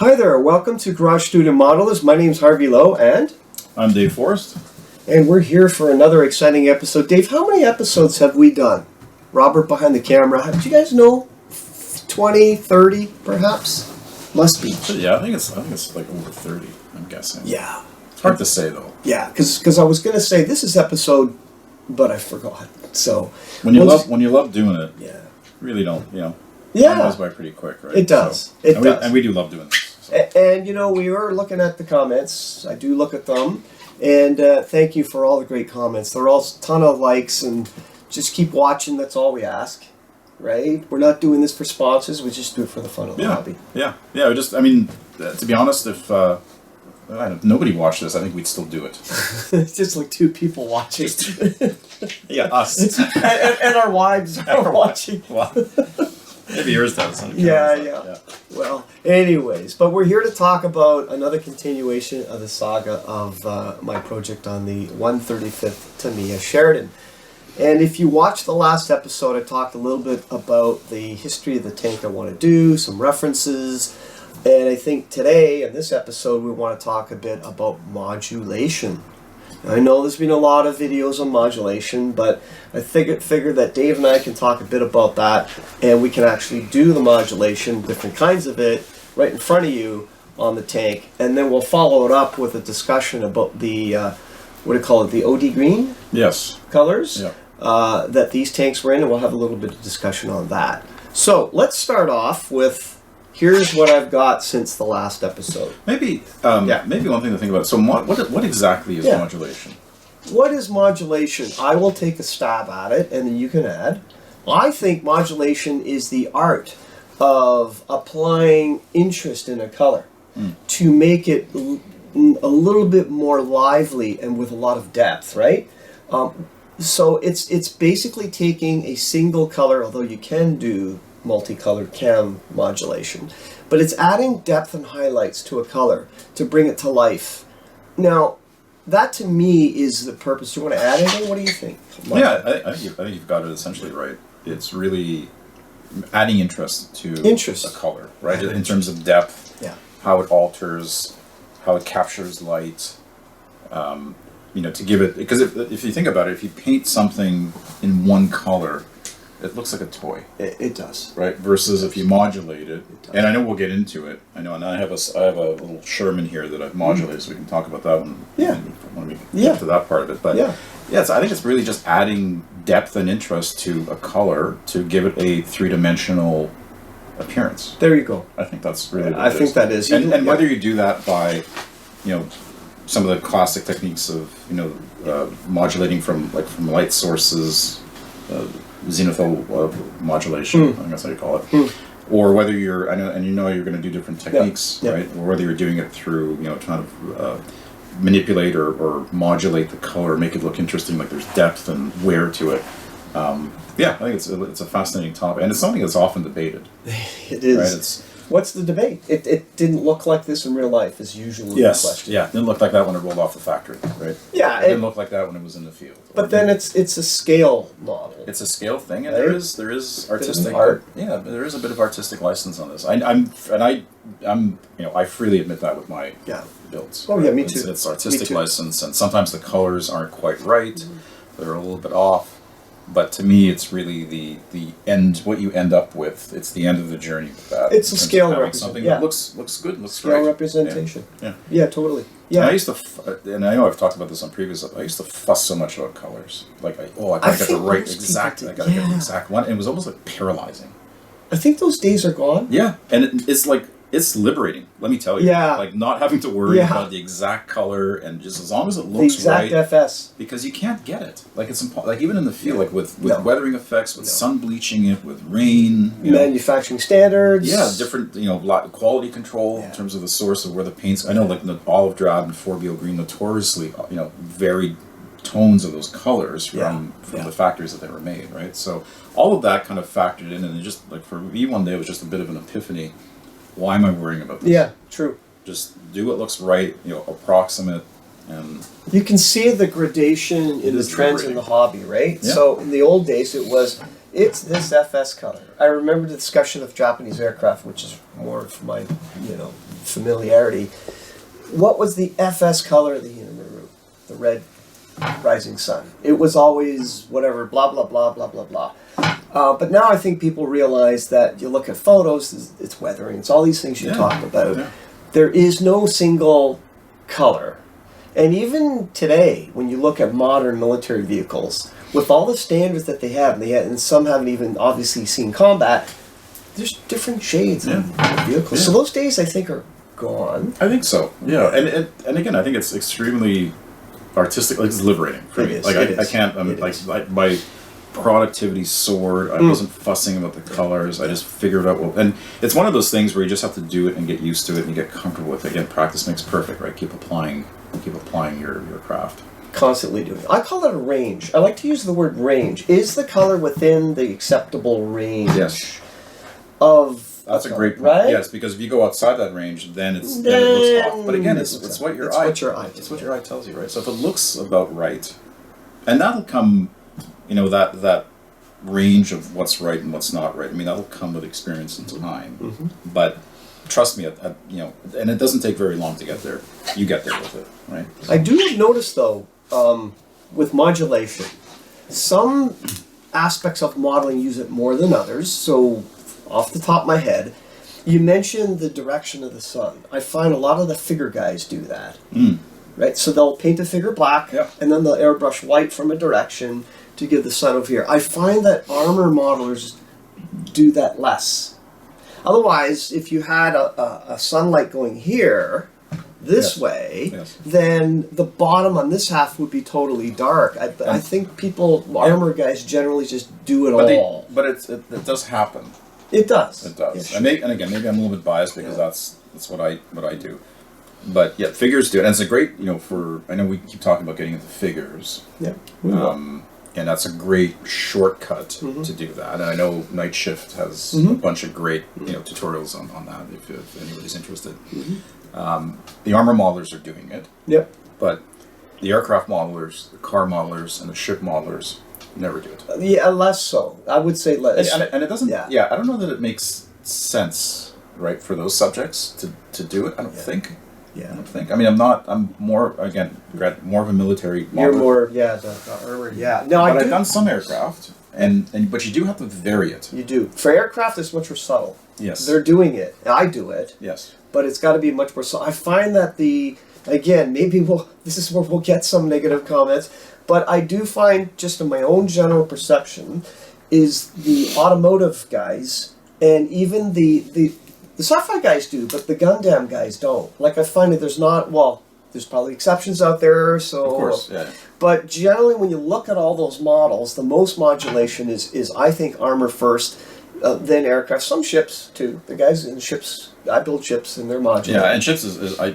Hi there, welcome to Garage Student Modelers. My name's Harvey Lowe, and I'm Dave Forrest. And we're here for another exciting episode. Dave, how many episodes have we done? Robert behind the camera. Do you guys know? 20, 30, perhaps? Must be. Yeah, I think it's like over 30, I'm guessing. Yeah. It's hard to say, though. Yeah, because I was going to say this is episode, but I forgot. So when you love doing it, yeah, really don't, It yeah, goes by pretty quick, right? it does. So, It does. And we do love doing this. So. And we were looking at the comments. I do look at them, and thank you for all the great comments. They're all a ton of likes, and just keep watching. That's all we ask, right? We're not doing this for sponsors. We just do it for the fun of the hobby. Yeah. To be honest, if nobody watched this, I think we'd still do it. It's just like two people watching. Yeah, us. and our wives are watching. Well, maybe yours does. Yeah. Well, anyways, but we're here to talk about another continuation of the saga of my project on the 135th Tamiya Sheridan. And if you watched the last episode, I talked a little bit about the history of the tank I want to do, some references, and I think today, in this episode, we want to talk a bit about modulation. Now, I know there's been a lot of videos on modulation, but I figured that Dave and I can talk a bit about that, and we can actually do the modulation, different kinds of it, right in front of you on the tank, and then we'll follow it up with a discussion about the, the OD green? Yes. Colors? Yeah. That these tanks were in, and we'll have a little bit of discussion on that. So, let's start off with, here's what I've got since the last episode. Maybe one thing to think about. So, what exactly is modulation? What is modulation? I will take a stab at it, and then you can add. I think modulation is the art of applying interest in a color to make it a little bit more lively and with a lot of depth, right? So it's basically taking a single color, although you can do multicolored cam modulation, but it's adding depth and highlights to a color to bring it to life. Now, that to me is the purpose. Do you want to add anything? What do you think? Yeah, I think you've got it essentially right. It's really adding interest to a color, right? In terms of depth, how it alters, how it captures light. To give it, because if you think about it, if you paint something in one color, it looks like a toy. It does. Right? Versus if you modulate it, and I know we'll get into it. I know, and I have a little Sherman here that I've modulated, so we can talk about that when we get to that part of it. But I think it's really just adding depth and interest to a color to give it a three-dimensional appearance. There you go. I think that's really what I think that is. And whether you do that by, some of the classic techniques of modulating from light sources, zenithal modulation, I think that's how you call it, or whether you're you're going to do different techniques, right? Or whether you're doing it through trying to manipulate or modulate the color, make it look interesting, like there's depth and wear to it. I think it's a fascinating topic, and it's something that's often debated. It is. Right? What's the debate? It didn't look like this in real life, is usually the question. Yeah, it didn't look like that when it rolled off the factory, right? Yeah. It didn't look like that when it was in the field. But then it's a scale model. It's a scale thing, and right? there is artistic art. Yeah, there is a bit of artistic license on this. I freely admit that with my builds. Oh yeah, me too. It's artistic license, and sometimes the colors aren't quite right. They're a little bit off. But to me, it's really the end. What you end up with, it's the end of the journey with that. It's a scale representation. Something that looks good, looks scale right. representation. Yeah, totally. Yeah. And I used to, and I know I've talked about this on previous. I used to fuss so much about colors. Like, I gotta get the right exact. I gotta get the exact one. And it was almost like paralyzing. I think those days are gone. Yeah, and it's like. It's liberating, let me tell you. Yeah. Like not having to worry about the exact color and just as long as it looks right. The exact FS. Because you can't get it. Like it's like even in the field, like with weathering effects, with sun bleaching it, with rain. Manufacturing standards. Yeah, different, quality control in terms of the source of where the paints. I know like the olive drab and 4BO green notoriously, varied tones of those colors from the factories that they were made, right? So all of that kind of factored in, and it just like for me one day it was just a bit of an epiphany. Why am I worrying about this? Yeah, true. Just do what looks right, approximate, and you can see the gradation in the trends in the hobby, right? Yeah. So in the old days, it's this FS color. I remember the discussion of Japanese aircraft, which is more of my, familiarity. What was the FS color of the Unimog? The red rising sun. It was always whatever, blah, blah, blah, blah, blah, blah. But now I think people realize that you look at photos, it's weathering, it's all these things you talk about. Yeah. There is no single color. And even today, when you look at modern military vehicles, with all the standards that they have, and some haven't even obviously seen combat, there's different shades of vehicles. Yeah. So those days, I think, are gone. I think so. Yeah, and again, I think it's extremely artistic. Like, it's liberating for me. Like I can't. Like my productivity soared. I wasn't fussing about the colors. I just figured out. Well, and it's one of those things where you just have to do it and get used to it and you get comfortable with it. Again, practice makes perfect, right? Keep applying your craft. Constantly doing it. I call it a range. I like to use the word range. Is the color within the acceptable range? Yes. That's a great point. Right? Yes, because if you go outside that range, then it looks off. But again, it's what your eye tells you, right? So if it looks about right, and that'll come, that range of what's right and what's not right. I mean, that'll come with experience and time. Mm-hmm. But trust me, and it doesn't take very long to get there. You get there with it, right? I do notice though, with modulation, some aspects of modeling use it more than others. So, off the top of my head, you mentioned the direction of the sun. I find a lot of the figure guys do that. Right? So they'll paint a figure black, and then they'll airbrush white from a direction to give the sun over here. I find that armor modelers do that less. Otherwise, if you had a sunlight going here, this way, then the bottom on this half would be totally dark. I think armor guys generally just do it all. But it does happen. It does. It does. Yeah, And again, maybe I'm a little bit biased because that's what I do. But yeah, figures do it. And it's a great, I know we keep talking about getting into figures. Yeah. And that's a great shortcut to do that. And I know Night Shift has a bunch of great tutorials on that if anybody's interested. The armor modelers are doing it. Yep. But the aircraft modelers, the car modelers, and the ship modelers never do it. Yeah, less so. I would say less. And it doesn't. Yeah, I don't know that it makes sense, right, for those subjects to do it. I don't think. Yeah, I don't think. I mean, I'm more of a military modeler. You're more, the armor. Yeah. No, but I've done some aircraft, but you do have to vary it. You do. For aircraft, it's much more subtle. Yes. They're doing it. I do it. Yes. But it's got to be much more subtle. I find that maybe this is where we'll get some negative comments, but I do find, just in my own general perception, is the automotive guys and even the sci-fi guys do, but the Gundam guys don't. Like, I find that there's probably exceptions out there, so... Of course, yeah. But generally, when you look at all those models, the most modulation is I think, armor first, then aircraft. Some ships, too. The guys in ships, I build ships, and they're modular. Yeah, and ships I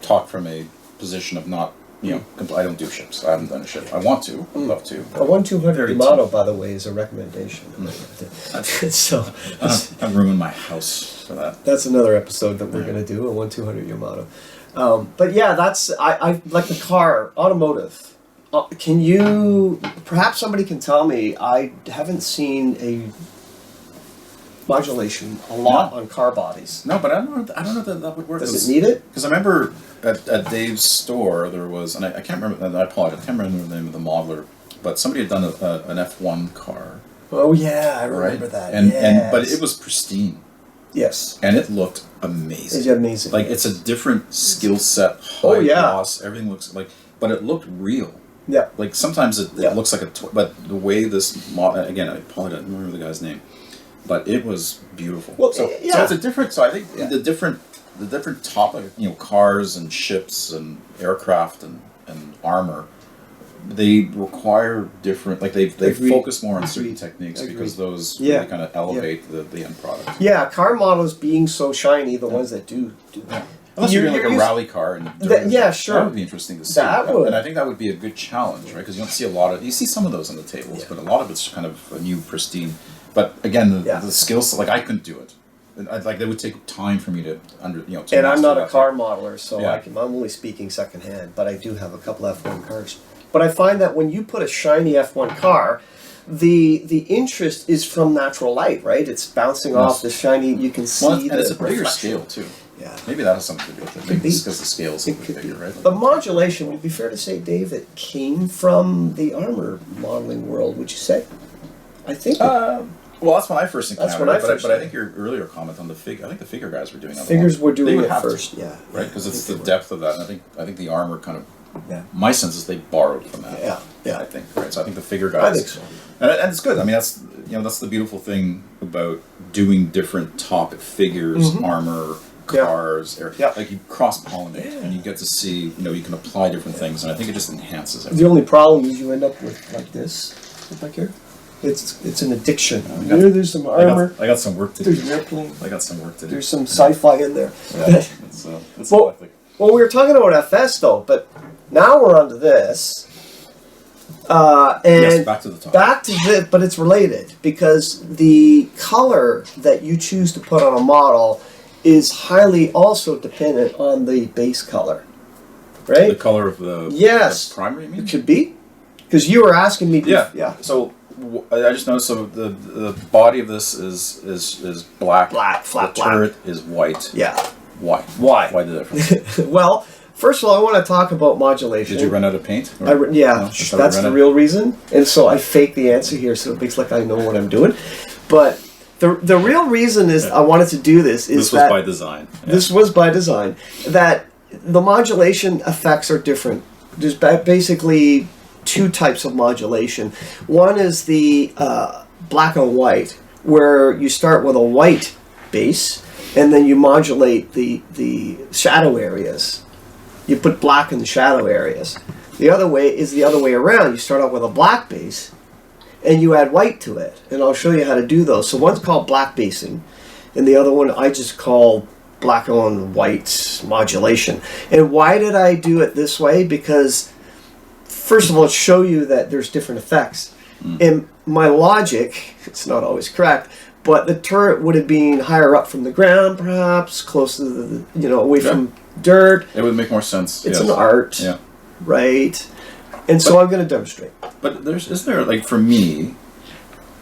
talk from a position of not... I don't do ships. I haven't done a ship. I want to. I'd love to. A 1-200 Yamato, by the way, is a recommendation. So I've ruined my house for that. That's another episode that we're going to do, a 1-200 Yamato. But yeah, I like the car, automotive. Perhaps somebody can tell me, I haven't seen a modulation a lot on car bodies. No, but I don't know that would work. Does it need it? Because I remember at Dave's store there was, and I can't remember. I apologize. I can't remember the name of the modeler, but somebody had done an F1 car. Oh yeah, I remember that. But it was pristine. Yes. And it looked amazing. It's amazing. Like, it's a different skill set. High gloss. Everything looks like, but it looked real. Yeah. Like, sometimes it looks like but the way this again, I apologize. I don't remember the guy's name. But it was beautiful. Well, so it's a different. So I think the different topic, cars and ships and aircraft and armor, they require different. Like they focus more on certain techniques because those really kind of elevate the end product. Yeah, car models being so shiny, the ones that do that. Unless you're like a rally car, and sure, that would be interesting to see. That would, and I think that would be a good challenge, right? Because you don't see a lot of. You see some of those on the tables, but a lot of it's kind of a new, pristine. But again, the skills, like, I couldn't do it. It would take time for me to and I'm not a car modeler, so I'm only speaking secondhand. But I do have a couple F1 cars. But I find that when you put a shiny F1 car, the interest is from natural light, right? It's bouncing off the shiny. You can see. And it's a bigger scale too. Yeah. Maybe that has something to do with it. Maybe it's because the scale is a bit bigger, right? But modulation, would it be fair to say, Dave, it came from the armor modeling world, would you say? I think. Well, that's when I first encountered it. But I think your earlier comment on the figure, I think the figure guys were doing that. Figures were doing it first, yeah. Right, because it's the depth of that. And I think the armor kind of. Yeah. My sense is they borrowed from that. Yeah. I think, right. So I think the figure guys. I think so. And it's good. I mean, that's the beautiful thing about doing different topic figures, armor, cars, like you cross pollinate and you get to see, you can apply different things, and I think it just enhances it. The only problem is you end up with like this, like here. It's an addiction. There's some armor. I got some work to do. There's an airplane. I got some work to do. There's some sci-fi in there. Yeah, it's well, we were talking about FS though, but now we're onto this. And yes, back to the top. But it's related because the color that you choose to put on a model is highly also dependent on the base color, right? The color of the the primer, you mean? It could be, because you were asking me. So I just noticed. So the body of this is black. Flat the turret is white. Yeah. Why? Why the difference? Well, first of all, I want to talk about modulation. Did you run out of paint? That's the real reason. And so I fake the answer here, so it makes like I know what I'm doing. But the real reason is I wanted to do this is this was by design. Yeah. This was by design. That the modulation effects are different. There's basically two types of modulation. One is the black and white, where you start with a white base, and then you modulate the shadow areas. You put black in the shadow areas. The other way is the other way around. You start out with a black base, and you add white to it. And I'll show you how to do those. So one's called black basing, and the other one I just call black on white modulation. And why did I do it this way? Because first of all, to show you that there's different effects. And my logic, it's not always correct, but the turret would have been higher up from the ground, perhaps, close to the, away from dirt. It would make more sense. It's an art, right? And so I'm going to demonstrate. But for me,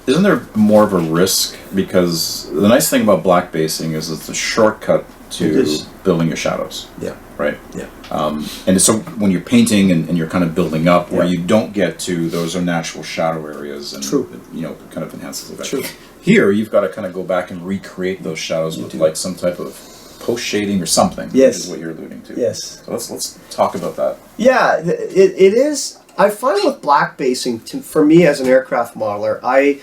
isn't there more of a risk? Because the nice thing about black basing is it's a shortcut to building your shadows. Yeah. Right? Yeah. And so when you're painting and you're kind of building up, where you don't get to, those are natural shadow areas, and it kind of enhances the effect. True. Here, you've got to kind of go back and recreate those shadows with like some type of post shading or something. Yes. Which is what you're alluding to. Yes. So let's talk about that. Yeah, it is. I find with black basing, for me as an aircraft modeler, I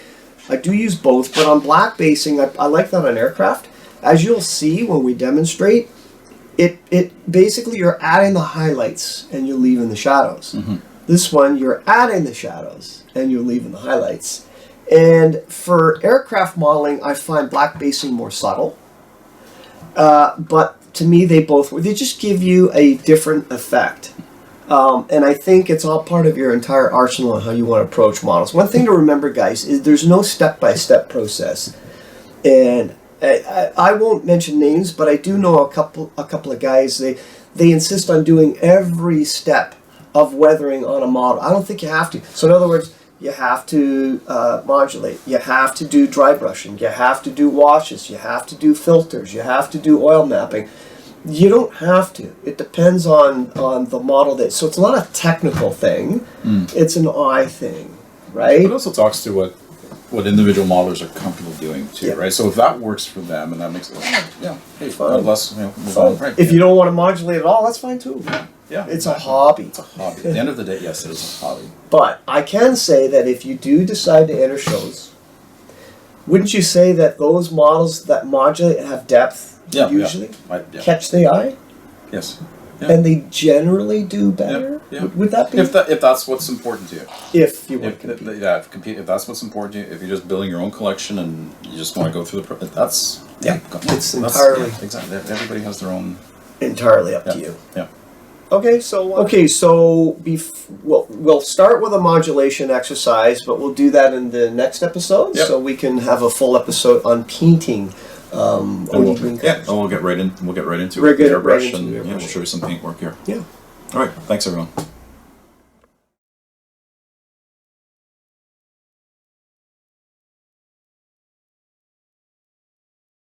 do use both, but on black basing, I like that on aircraft. As you'll see when we demonstrate, it basically you're adding the highlights and you're leaving the shadows. This one, you're adding the shadows and you're leaving the highlights. And for aircraft modeling, I find black basing more subtle. But to me, they just give you a different effect. And I think it's all part of your entire arsenal on how you want to approach models. One thing to remember, guys, is there's no step-by-step process. And I won't mention names, but I do know a couple of guys, they insist on doing every step of weathering on a model. I don't think you have to. So in other words, you have to modulate. You have to do dry brushing. You have to do washes. You have to do filters. You have to do oil mapping. You don't have to. It depends on the model. So it's not a technical thing. It's an eye thing, right? It also talks to what individual modelers are comfortable doing too, right? So if that works for them and that makes it, hey, God bless, move on. Right, if you don't want to modulate at all, that's fine too. Yeah, it's a hobby. It's a hobby. At the end of the day, yes, it is a hobby. But I can say that if you do decide to enter shows, wouldn't you say that those models that modulate and have depth usually catch the eye? Yes. Yeah. And they generally do better? Yeah. Would that be? If that's what's important to you. If you want to compete. If that's what's important to you, if you're just building your own collection and you just want to go through that's... It's entirely... exactly. Everybody has their own... Entirely up to you. Yeah. Okay, so we'll start with a modulation exercise, but we'll do that in the next episode, so we can have a full episode on painting. We'll get right into it. Airbrush, and we'll show you some paint work here. Yeah. All right. Thanks, everyone.